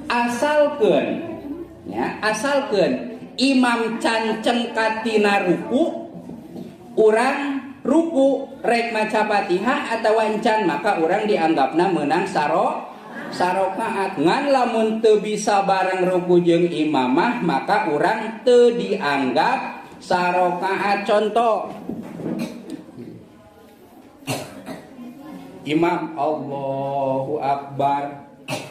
asalkeun ya, asalkeun imam can cengkatina ruku, urang ruku rek maca Fatihah atawa encan, maka urang dianggapna meunang sarokaat. Ngan lamun teu bisa bareng ruku jeung imamah, maka urang teu dianggap sarokaat. Contoh, imam Allahu Akbar,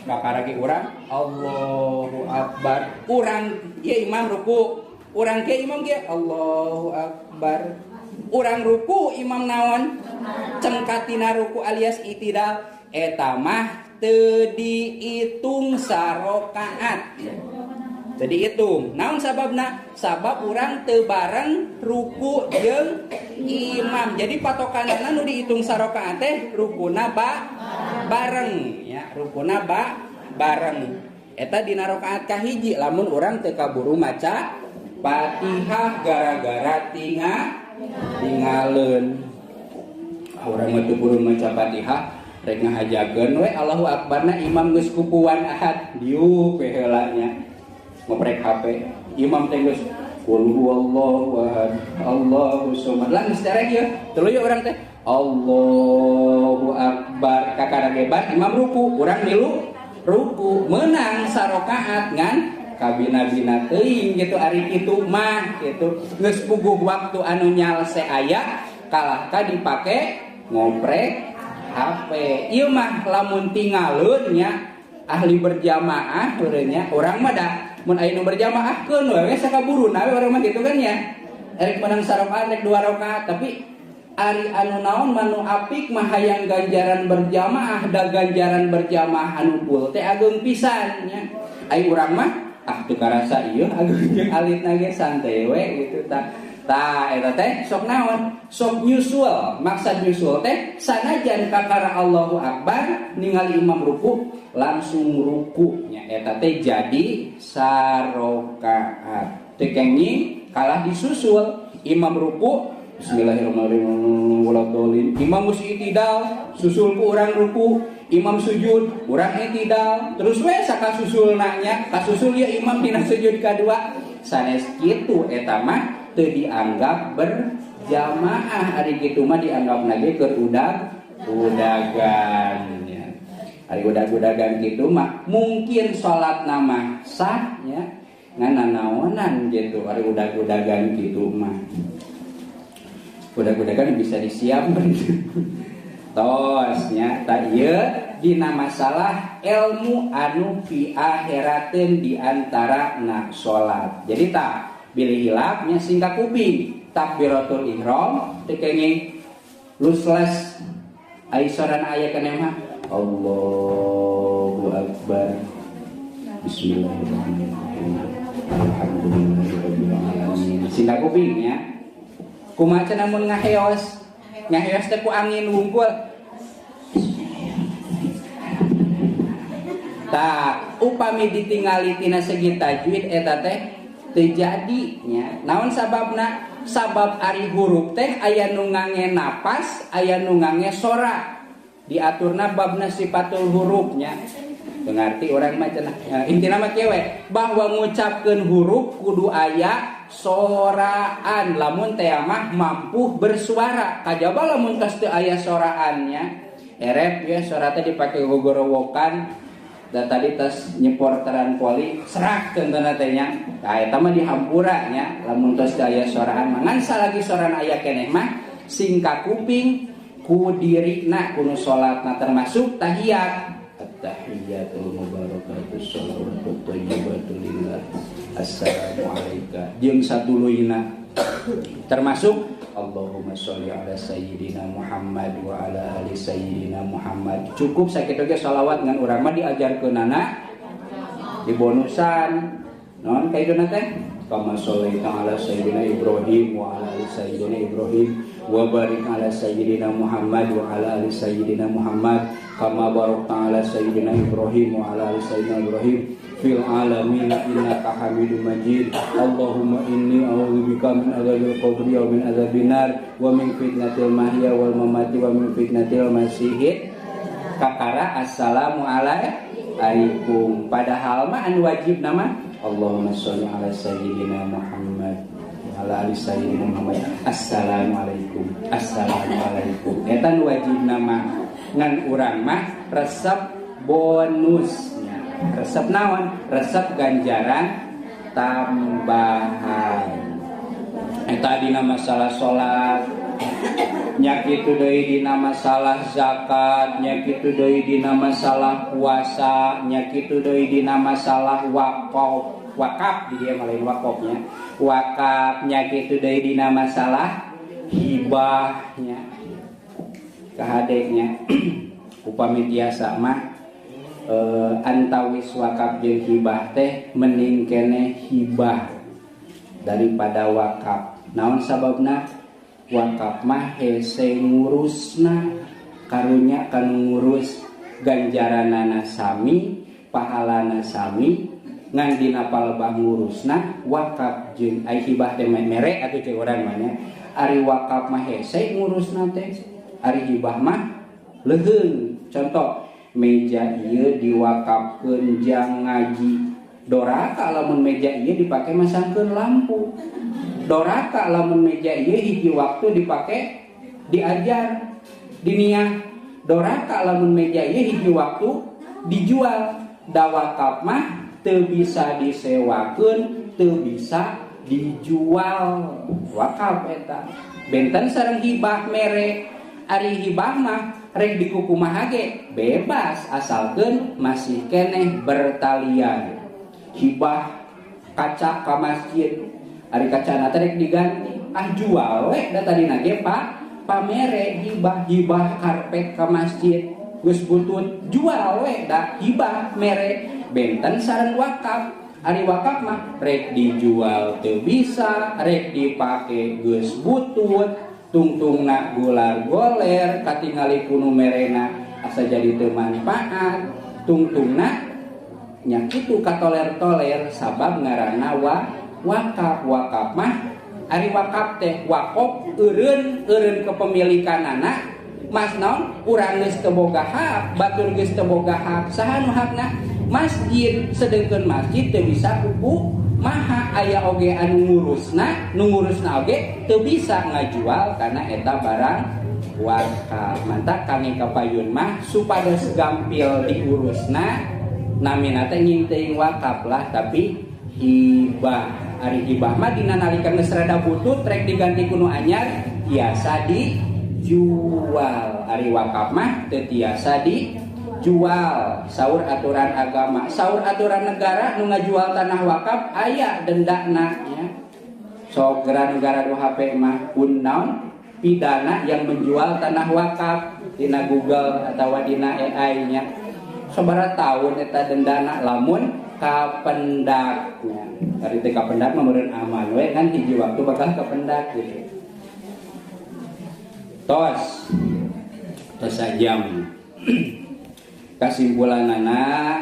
kakaragi urang Allahu Akbar, urang ya imam ruku, urang ke imam ge Allahu Akbar, urang ruku imam naon cengkatina ruku alias itidal, eta mah teu diitung sarokaat. Teu diitung. Naon sababna? Sabab urang teu bareng ruku jeung imam. Jadi patokanna nu diitung sarokaat teh rukuna bareng ya, rukuna bareng. Eta dina rakaat kahiji lamun urang teu kaburu maca Fatihah gara-gara tingaleun. Urang mah teu buru maca Fatihah rek ngahajakeun we Allahu Akbarna imam geus kupuan ahad diuk we heula nya ngoprek HP imam teh geus qul huwallahu ahad Allahu somad lang geus derek ieu tuluy urang teh Allahu Akbar kakarage bar imam ruku urang milu ruku meunang sarokaat ngan kabina-bina teuing gitu ari kitu mah gitu geus puguh waktu anu nyalse aya kalahka dipake ngoprek HP. Ieu mah lamun tingaleun nya ahli berjamaah urangnya urang mah da mun aya nu berjamaahkeun we sakaburuna we urang mah kitu kan ya. Rek menang sarokaat rek 2 rakaat tapi ari anu naon manu apik mah hayang ganjaran berjamaah da ganjaran berjamaah anu pul teh ageung pisan nya. Ai urang mah teu karasa ieu ageung jeung alitna ge santai we gitu tah. Tah eta teh sok naon? Sok nyusul. Maksud nyusul teh sanajan kakara Allahu Akbar ningali imam ruku langsung ruku nya eta teh jadi sarokaat. Teu kenging kalah disusul imam ruku Bismillahirrahmanirrahim. Imam geus itidal, susul ku urang ruku, imam sujud, urang itidal. Terus we sakasusulna nya, kasusul ieu imam dina sujud kadua. Sanes kitu eta mah teu dianggap berjamaah, ari kitu mah dianggapna ge keur udag-udagan ya. Ari udag-udagan kitu mah mungkin salatna mah sah ya, ngan naonan gitu ari udag-udagan kitu mah. Udag-udagan bisa disiapkeun. Tos nya tah ieu dina masalah ilmu anu fi akhirateun di antara na salat. Jadi tah bilih hilapnya singkat kuping takbiratul ihram teu kenging lusles aisoran aya kana mah Allahu Akbar Bismillahirrahmanirrahim Alhamdulillahirabbil alamin singkat kupingnya kumaha namun ngaheos teh ku angin wungkul tah upami ditingali tina segi tajwid eta teh terjadinya naon sababna sabab ari huruf teh aya nu ngange napas aya nu ngange sora diaturna babna sifatul hurufnya pengerti orang mah cenah intina mah kieu bahwa ngucapkeun huruf kudu aya soraan lamun teh mah mampu bersuara kajaba lamun tos teu aya soraannya erep ya sora teh dipake gogorowokan dan tadi tes nyepor teran poli serak tentana teh nya ka eta mah dihampura nya lamun tos aya soraan mangan salagi soran aya keneh mah singka kuping ku dirina kudu salatna termasuk tahiyat at-tahiyatul mubarakatus shalawatut thayyibatul lillah assalamu alayka jeung saduluyna termasuk Allahumma sholli ala sayyidina Muhammad wa ala ali sayyidina Muhammad. Cukup sakitu ge shalawat ngan urang mah diajarkeunana di bonusan. Naon kaiduna teh? Kama sholaita ala sayyidina Ibrahim wa ala ali sayyidina Ibrahim wa barik ala sayyidina Muhammad wa ala ali sayyidina Muhammad kama barakta ala sayyidina Ibrahim wa ala ali sayyidina Ibrahim fil alamin innaka Hamidum Majid. Allahumma inni a'udzubika min adzabil qabri wa min adzabin nar wa min fitnatil mahya wal mamati wa min fitnatil masiihid kakara assalamu alaikum alaikum. Padahal mah anu wajib nama Allahumma sholli ala sayyidina Muhammad wa ala ali sayyidina Muhammad. Assalamualaikum. Assalamualaikum. Eta nu wajib nama ngan urang mah resep bonusnya. Resep naon? Resep ganjaran tambahan. Eta dina masalah salat, nya kitu deui dina masalah zakat, nya kitu deui dina masalah puasa, nya kitu deui dina masalah wakaf di dia malain wakafnya. Wakaf nya kitu deui dina masalah hibahnya. Kahadeknya upami tiasa mah antawis wakaf jeung hibah teh mending keneh hibah daripada wakaf. Naon sababna? Wakaf mah hese ngurusna karunya kanu ngurus ganjaranana sami, pahalana sami, ngan dina palebah ngurusna wakaf jeung ai hibah teh mere atuh ceuk urang mah nya. Ari wakaf mah hese ngurusna teh, ari hibah mah leuheung. Contoh meja ieu diwakafkeun jang ngaji. Doraka lamun meja ieu dipake masangkeun lampu. Doraka lamun meja ieu hiji waktu dipake diajar diniah. Doraka lamun meja ieu hiji waktu dijual. Da wakaf mah teu bisa disewakeun, teu bisa dijual. Wakaf eta. Benten sareng hibah mere. Ari hibah mah rek dikukumaha ge bebas asalkeun masih keneh bertalian. Hibah kaca ka masjid, ari kacana teh rek diganti, jual we da tadina ge pamere. Hibah karpet ka masjid geus butut, jual we da hibah mere. Benten sareng wakaf, ari wakaf mah rek dijual teu bisa, rek dipake geus butut, tungtungna gular goler, katingali kuno merena asa jadi teu manfaat, tungtungna nya kitu katoler-toler sabab ngaranna wakaf. Wakaf mah ari wakaf teh wakaf eureun kepemilikanana mas naon urang geus teu boga hak, batur geus teu boga hak. Saha nu hakna? Masjid. Sedengkeun masjid teu bisa kuku maha aya oge anu ngurusna oge teu bisa ngajual karena eta barang wakaf. Mantap kami kapayun mah supados gampil diurusna namina teh nying teuing wakaf lah tapi hibah. Ari hibah mah dina nalika geus rada butut rek diganti kuno anyar tiasa dijual. Ari wakaf mah teu tiasa dijual. Saur aturan agama, saur aturan negara nu ngajual tanah wakaf aya dendana nya. Sok negara do HP mah pun naon pidana yang menjual tanah wakaf dina Google atawa dina AI nya. Sabaraha tahun eta dendana lamun kapendaknya. Ari teh kapendak mah meureun aman we kan hiji waktu bakal kapendak gitu. Tos sajam. Kasimpulanana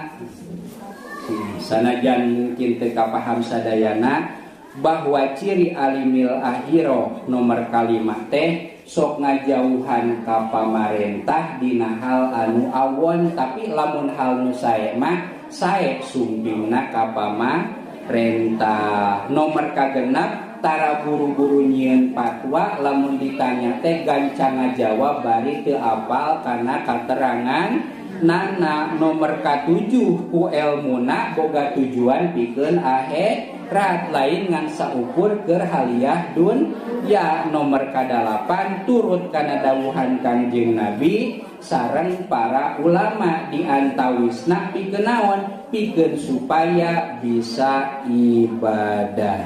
sanajan mungkin teu kapaham sadayana bahwa ciri alimil akhiro nomor kalimat teh sok ngajauhan ka pamarentah dina hal anu awon, tapi lamun hal nu sae mah sae sumpingna ka pamarentah. Nomor kagenep tara buru-buru nyieun fatwa lamun ditanya teh gancang ngajawab bari teu apal kana katerangan nana. Nomor ka-7 ku elmuna boga tujuan pikeun akhirat lain ngan saukur keur haliah dunya. Nomor ka-8 turut kana dawuhan Kangjeng Nabi sareng para ulama diantawisna pikeun naon? Pikeun supaya bisa ibadah.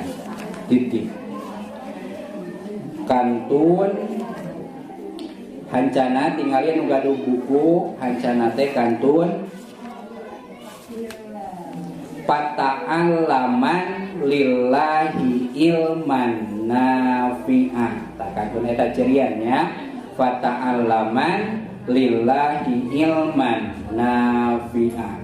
Titik. Kantun hancana tingali anu gaduh buku hancana teh kantun pata'allaman lillahi ilman nafi'ah. Tak kantun eta ciriannya fata'allaman lillahi ilman nafi'ah.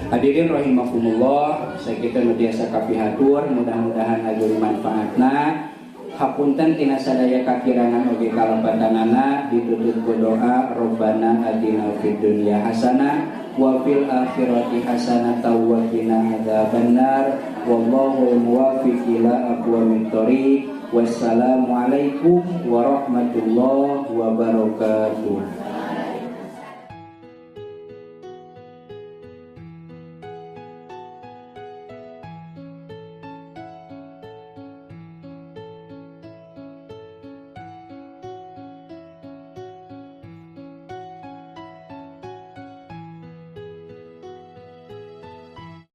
Hadirin rahimakumullah, sakitu nu biasa kapihatur, mudah-mudahan ajur manfaatna. Hapunten tina sadaya kakirangan oge kalabatanana ditutup ku doa Rabbana atina fid dunya hasanah wa fil akhirati hasanatan wa qina adzabannar wallahu muwaffiq ila aqwamit thoriq. Wassalamualaikum warahmatullahi wabarakatuh.